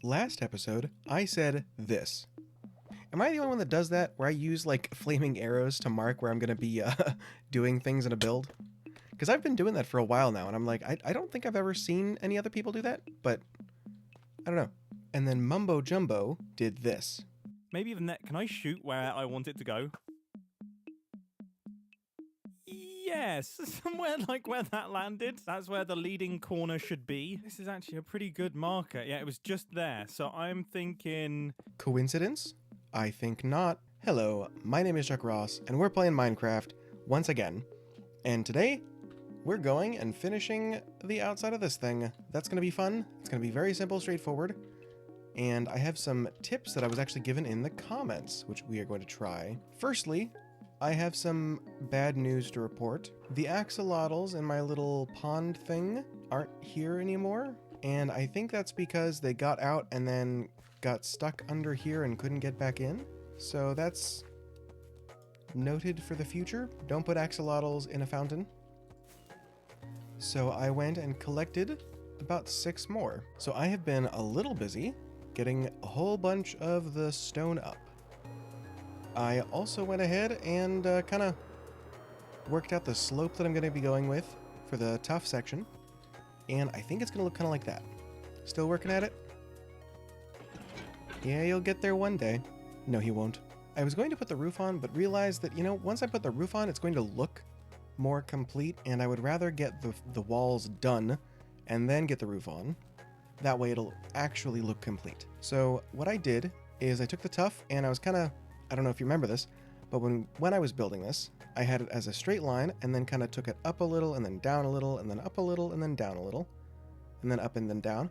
Last episode, I said this. Am I the only one that does that, where I use, like, flaming arrows to mark where I'm going to be doing things in a build? Because I've been doing that for a while now, and I'm like, I don't think I've ever seen any other people do that, but I don't know. And then Mumbo Jumbo did this. Maybe even that. Can I shoot where I want it to go? Yes, somewhere like where that landed. That's where the leading corner should be. This is actually a pretty good marker. Yeah, it was just there. So I'm thinking... Coincidence? I think not. Hello, my name is Chuck Ross, and we're playing Minecraft once again. And today, we're going and finishing the outside of this thing. That's going to be fun. It's going to be very simple, straightforward. And I have some tips that I was actually given in the comments, which we are going to try. Firstly, I have some bad news to report. The axolotls in my little pond thing aren't here anymore. And I think that's because they got out and then got stuck under here and couldn't get back in. So that's noted for the future. Don't put axolotls in a fountain. So I went and collected about 6 more. So I have been a little busy getting a whole bunch of the stone up. I also went ahead and kind of worked out the slope that I'm going to be going with for the tough section. And I think it's going to look kind of like that. Still working at it? Yeah, you'll get there one day. No, he won't. I was going to put the roof on, but realized that, you know, once I put the roof on, it's going to look more complete, and I would rather get the walls done and then get the roof on. That way it'll actually look complete. So what I did is I took the tuff, and I was kind of, I don't know if you remember this, but when I was building this, I had it as a straight line, and then kind of took it up a little, and then down a little, and then up a little, and then down a little, and then up and then down.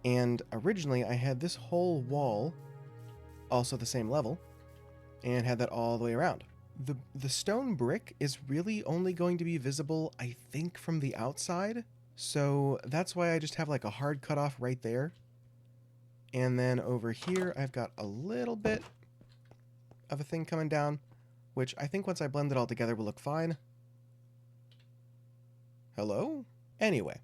And originally I had this whole wall also the same level, and had that all the way around. The stone brick is really only going to be visible, I think, from the outside. So that's why I just have like a hard cutoff right there. And then over here, I've got a little bit of a thing coming down, which I think once I blend it all together will look fine. Hello? Anyway,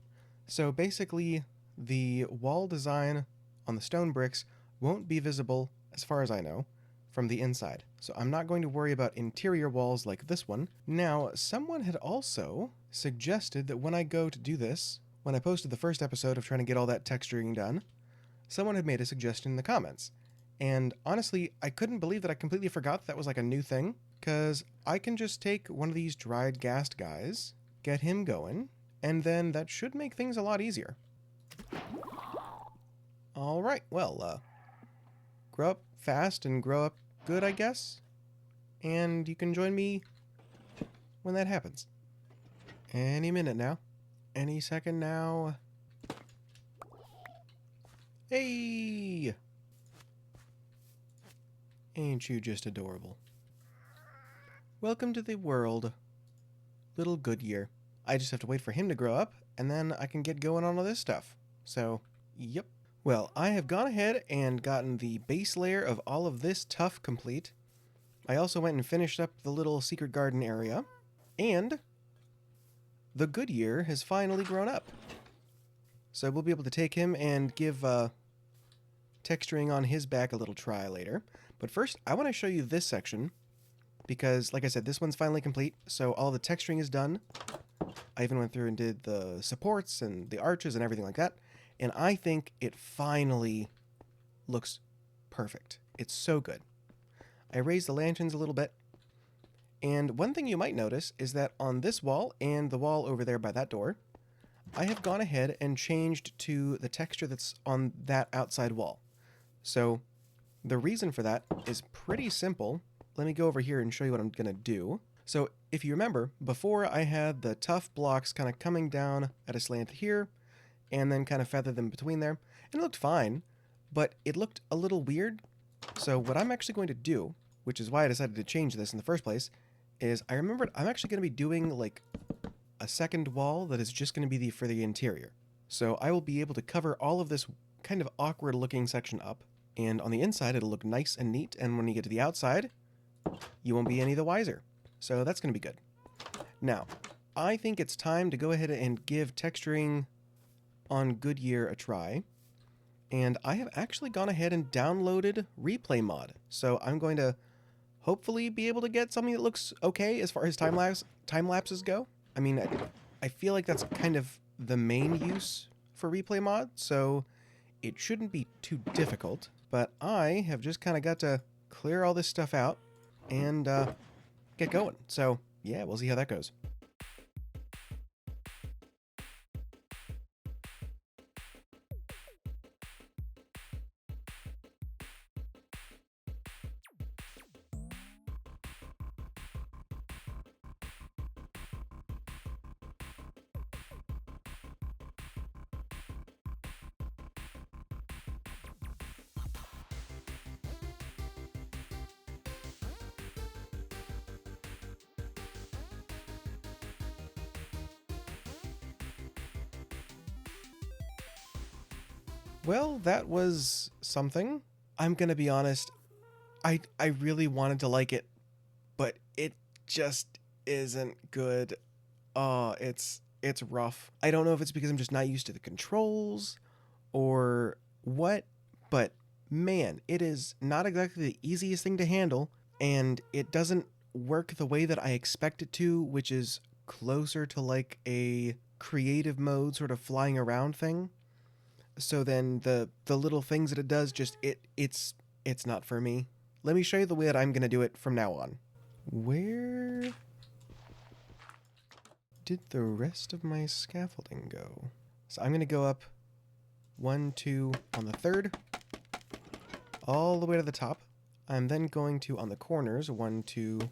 so basically the wall design on the stone bricks won't be visible, as far as I know, from the inside. So I'm not going to worry about interior walls like this one. Now, someone had also suggested that when I go to do this, when I posted the first episode of trying to get all that texturing done, someone had made a suggestion in the comments. And honestly, I couldn't believe that I completely forgot that was like a new thing, because I can just take one of these dried ghast guys, get him going, and then that should make things a lot easier. Alright, well, grow up fast and grow up good, I guess. And you can join me when that happens. Any minute now. Any second now. Hey! Ain't you just adorable? Welcome to the world, little Goodyear. I just have to wait for him to grow up, and then I can get going on all this stuff. So, yep. Well, I have gone ahead and gotten the base layer of all of this tuff complete. I also went and finished up the little secret garden area. And the Goodyear has finally grown up. So we'll be able to take him and give texturing on his back a little try later. But first, I want to show you this section, because, like I said, this one's finally complete, so all the texturing is done. I even went through and did the supports and the arches and everything like that. And I think it finally looks perfect. It's so good. I raised the lanterns a little bit. And one thing you might notice is that on this wall and the wall over there by that door, I have gone ahead and changed to the texture that's on that outside wall. So the reason for that is pretty simple. Let me go over here and show you what I'm going to do. So if you remember, before I had the tough blocks kind of coming down at a slant here, and then kind of feather them between there. And it looked fine, but it looked a little weird. So what I'm actually going to do, which is why I decided to change this in the first place, is I remembered I'm actually going to be doing like a second wall that is just going to be for the interior. So I will be able to cover all of this kind of awkward looking section up, and on the inside it'll look nice and neat, and when you get to the outside, you won't be any the wiser. So that's going to be good. Now, I think it's time to go ahead and give texturing on Goodyear a try. And I have actually gone ahead and downloaded Replay Mod. So I'm going to hopefully be able to get something that looks okay as far as time lapses go. I mean, I feel like that's kind of the main use for Replay Mod, so it shouldn't be too difficult. But I have just kind of got to clear all this stuff out and get going. So yeah, we'll see how that goes. Well, that was something. I'm gonna be honest, I really wanted to like it, but it just isn't good. It's rough. I don't know if it's because I'm just not used to the controls or what, but man, it is not exactly the easiest thing to handle, and it doesn't work the way that I expect it to, which is closer to like a creative mode sort of flying around thing. So then the little things that it does, just it's not for me. Let me show you the way that I'm gonna do it from now on. Where did the rest of my scaffolding go? So I'm gonna go up 1, 2 on the third, all the way to the top. I'm then going to on the corners 1, 2.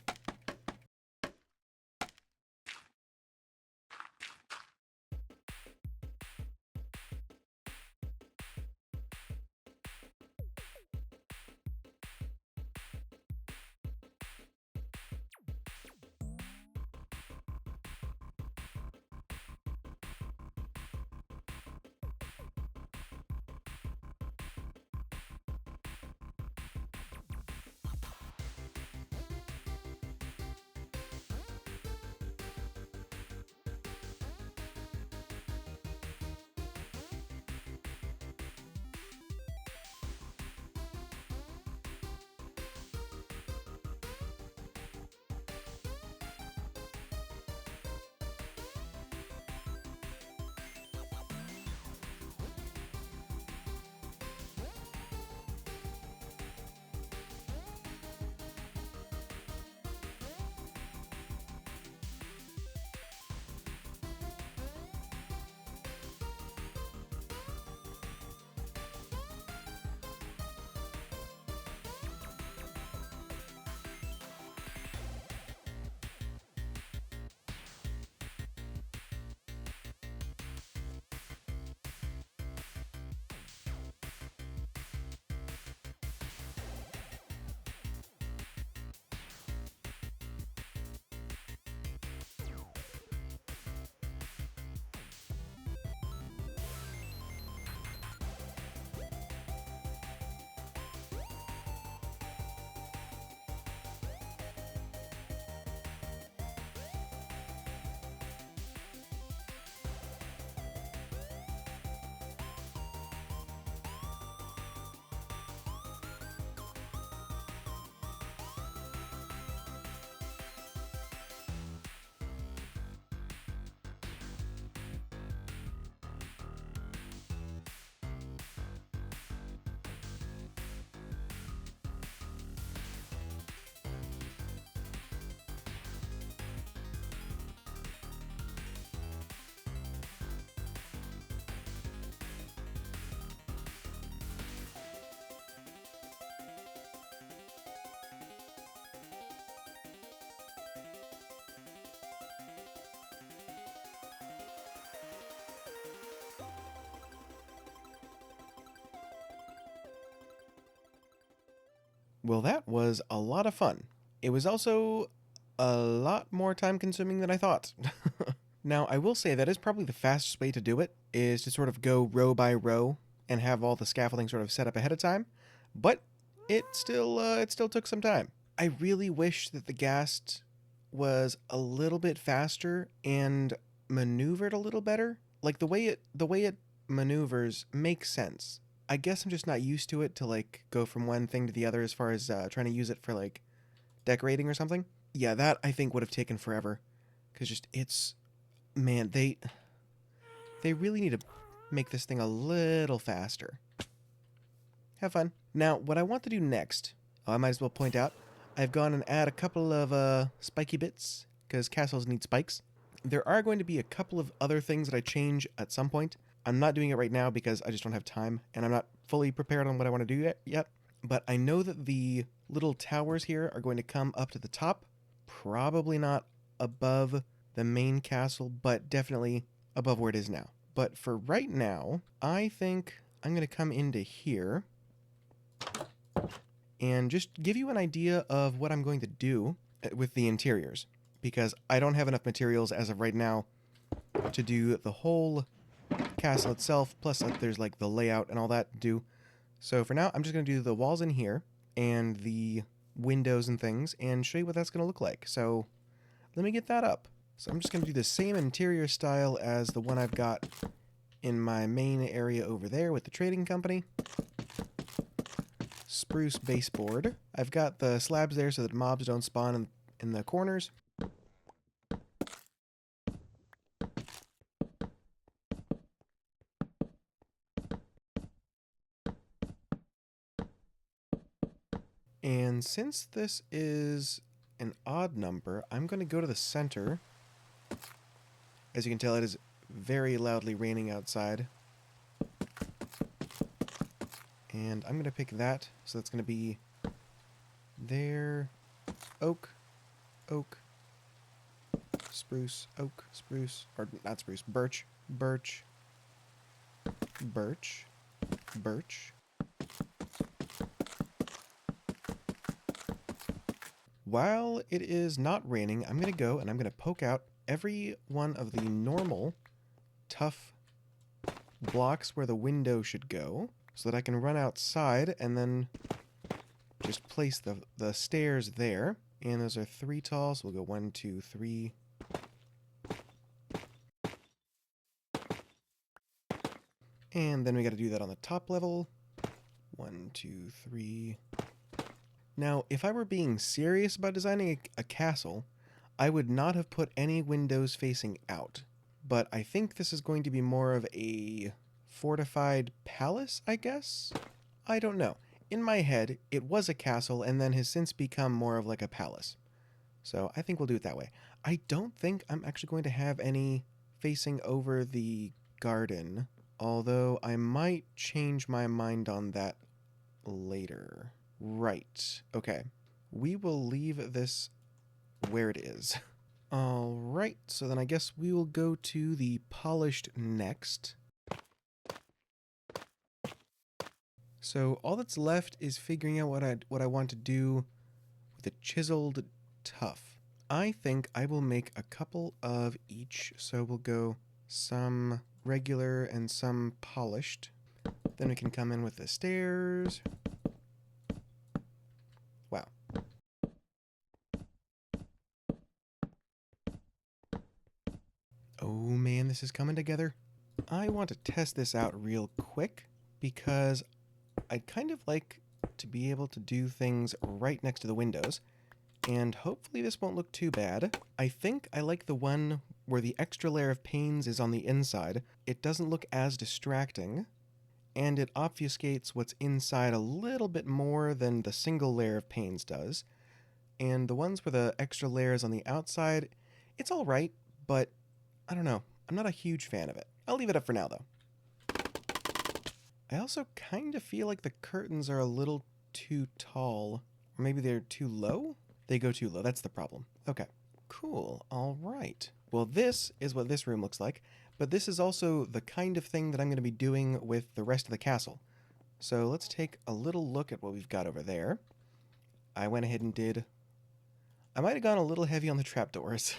Well, that was a lot of fun. It was also a lot more time consuming than I thought. Now, I will say that is probably the fastest way to do it, is to sort of go row by row and have all the scaffolding sort of set up ahead of time. But it still took some time. I really wish that the ghast was a little bit faster and maneuvered a little better. Like the way it maneuvers makes sense. I guess I'm just not used to it to like go from one thing to the other as far as trying to use it for like decorating or something. Yeah, that I think would have taken forever. Because just, it's, man, they really need to make this thing a little faster. Have fun. Now, what I want to do next, I might as well point out, I've gone and add a couple of spiky bits, because castles need spikes. There are going to be a couple of other things that I change at some point. I'm not doing it right now because I just don't have time, and I'm not fully prepared on what I want to do yet. But I know that the little towers here are going to come up to the top. Probably not above the main castle, but definitely above where it is now. But for right now, I think I'm going to come into here and just give you an idea of what I'm going to do with the interiors, because I don't have enough materials as of right now to do the whole castle itself, plus there's like the layout and all that to do. So for now, I'm just going to do the walls in here and the windows and things and show you what that's going to look like. So let me get that up. So I'm just going to do the same interior style as the one I've got in my main area over there with the trading company. Spruce baseboard. I've got the slabs there so that mobs don't spawn in the corners. And since this is an odd number, I'm going to go to the center. As you can tell, it is very loudly raining outside. And I'm going to pick that, so that's going to be there, oak, oak, spruce, oak, spruce, or not spruce, birch, birch, birch, birch. While it is not raining, I'm going to go and I'm going to poke out every one of the normal tough blocks where the window should go, so that I can run outside and then just place the stairs there. And those are 3 tall, so we'll go 1, 2, 3. And then we got to do that on the top level. 1, 2, 3. Now, if I were being serious about designing a castle, I would not have put any windows facing out. But I think this is going to be more of a fortified palace, I guess? I don't know. In my head, it was a castle and then has since become more of like a palace. So I think we'll do it that way. I don't think I'm actually going to have any facing over the garden, although I might change my mind on that later. Right. Okay. We will leave this where it is. Alright, so then I guess we will go to the polished next. So all that's left is figuring out what I want to do with the chiseled tuff. I think I will make a couple of each, so we'll go some regular and some polished. Then we can come in with the stairs. Wow. Oh man, this is coming together. I want to test this out real quick because I'd kind of like to be able to do things right next to the windows, and hopefully this won't look too bad. I think I like the one where the extra layer of panes is on the inside. It doesn't look as distracting, and it obfuscates what's inside a little bit more than the single layer of panes does. And the ones where the extra layer is on the outside, it's alright, but I don't know. I'm not a huge fan of it. I'll leave it up for now, though. I also kind of feel like the curtains are a little too tall. Or maybe they're too low? They go too low. That's the problem. Okay. Cool. All right. Well, this is what this room looks like, but this is also the kind of thing that I'm going to be doing with the rest of the castle. So let's take a little look at what we've got over there. I went ahead and did... I might have gone a little heavy on the trapdoors,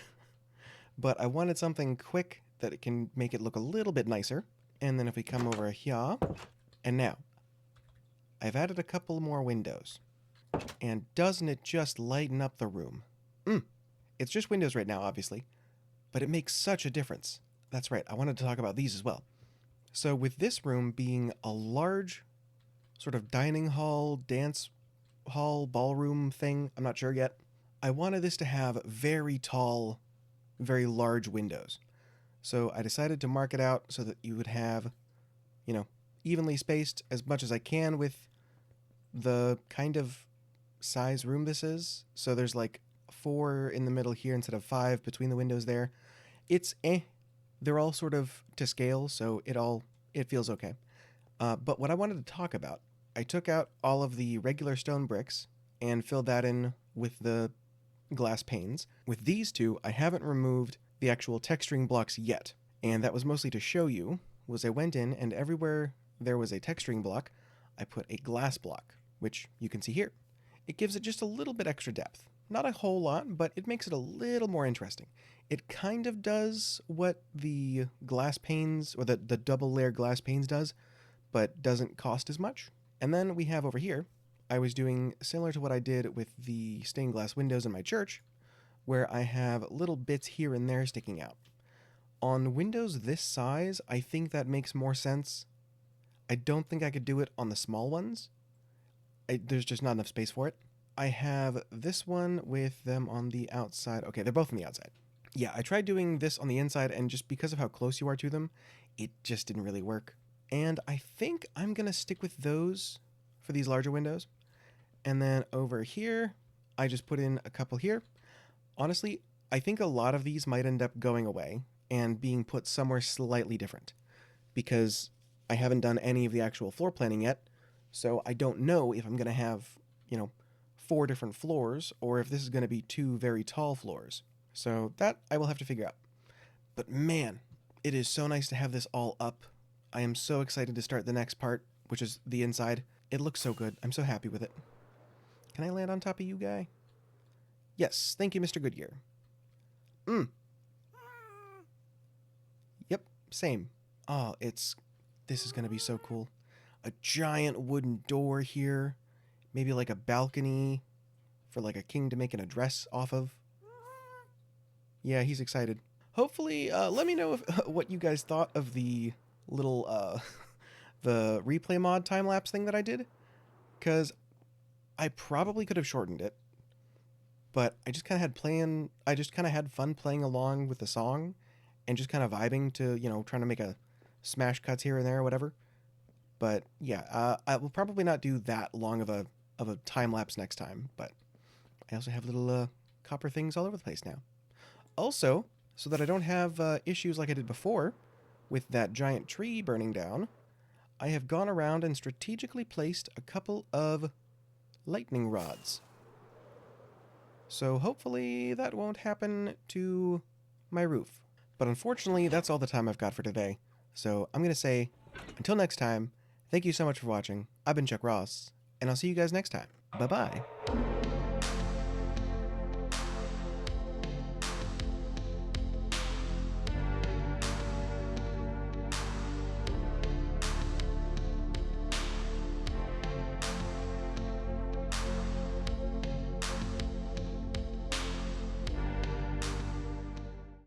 but I wanted something quick that it can make it look a little bit nicer. And then if we come over here, and now, I've added a couple more windows. And doesn't it just lighten up the room? It's just windows right now, obviously, but it makes such a difference. That's right, I wanted to talk about these as well. So with this room being a large sort of dining hall, dance hall, ballroom thing. I'm not sure yet. I wanted this to have very tall, very large windows. So I decided to mark it out so that you would have, evenly spaced as much as I can with the kind of size room this is. So there's like 4 in the middle here instead of 5 between the windows there. It's they're all sort of to scale, so it feels okay. But what I wanted to talk about, I took out all of the regular stone bricks and filled that in with the glass panes. With these two, I haven't removed the actual texturing blocks yet. And that was mostly to show you, was I went in and everywhere there was a texturing block, I put a glass block, which you can see here. It gives it just a little bit extra depth. Not a whole lot, but it makes it a little more interesting. It kind of does what the glass panes, or the double layer glass panes does, but doesn't cost as much. And then we have over here, I was doing similar to what I did with the stained glass windows in my church, where I have little bits here and there sticking out. On windows this size, I think that makes more sense. I don't think I could do it on the small ones. There's just not enough space for it. I have this one with them on the outside. Okay, they're both on the outside. Yeah, I tried doing this on the inside, and just because of how close you are to them, it just didn't really work. And I think I'm going to stick with those for these larger windows. And then over here, I just put in a couple here. Honestly, I think a lot of these might end up going away and being put somewhere slightly different, because I haven't done any of the actual floor planning yet, so I don't know if I'm going to have, 4 different floors, or if this is going to be 2 very tall floors. So that I will have to figure out. But man, it is so nice to have this all up. I am so excited to start the next part, which is the inside. It looks so good. I'm so happy with it. Can I land on top of you, guy? Yes, thank you, Mr. Goodyear. Yep, same. Oh, this is going to be so cool. A giant wooden door here. Maybe like a balcony for like a king to make an address off of. Yeah, he's excited. Hopefully, let me know what you guys thought of the little, the replay mod time-lapse thing that I did. Because I probably could have shortened it. But I just kind of had fun playing along with the song. And just kind of vibing to, trying to make a smash cuts here and there or whatever. But yeah, I will probably not do that long of a time lapse next time. But I also have little copper things all over the place now. Also, so that I don't have issues like I did before with that giant tree burning down, I have gone around and strategically placed a couple of lightning rods. So hopefully that won't happen to my roof. But unfortunately, that's all the time I've got for today. So I'm going to say, until next time, thank you so much for watching. I've been Chuck Ross, and I'll see you guys next time. Bye-bye.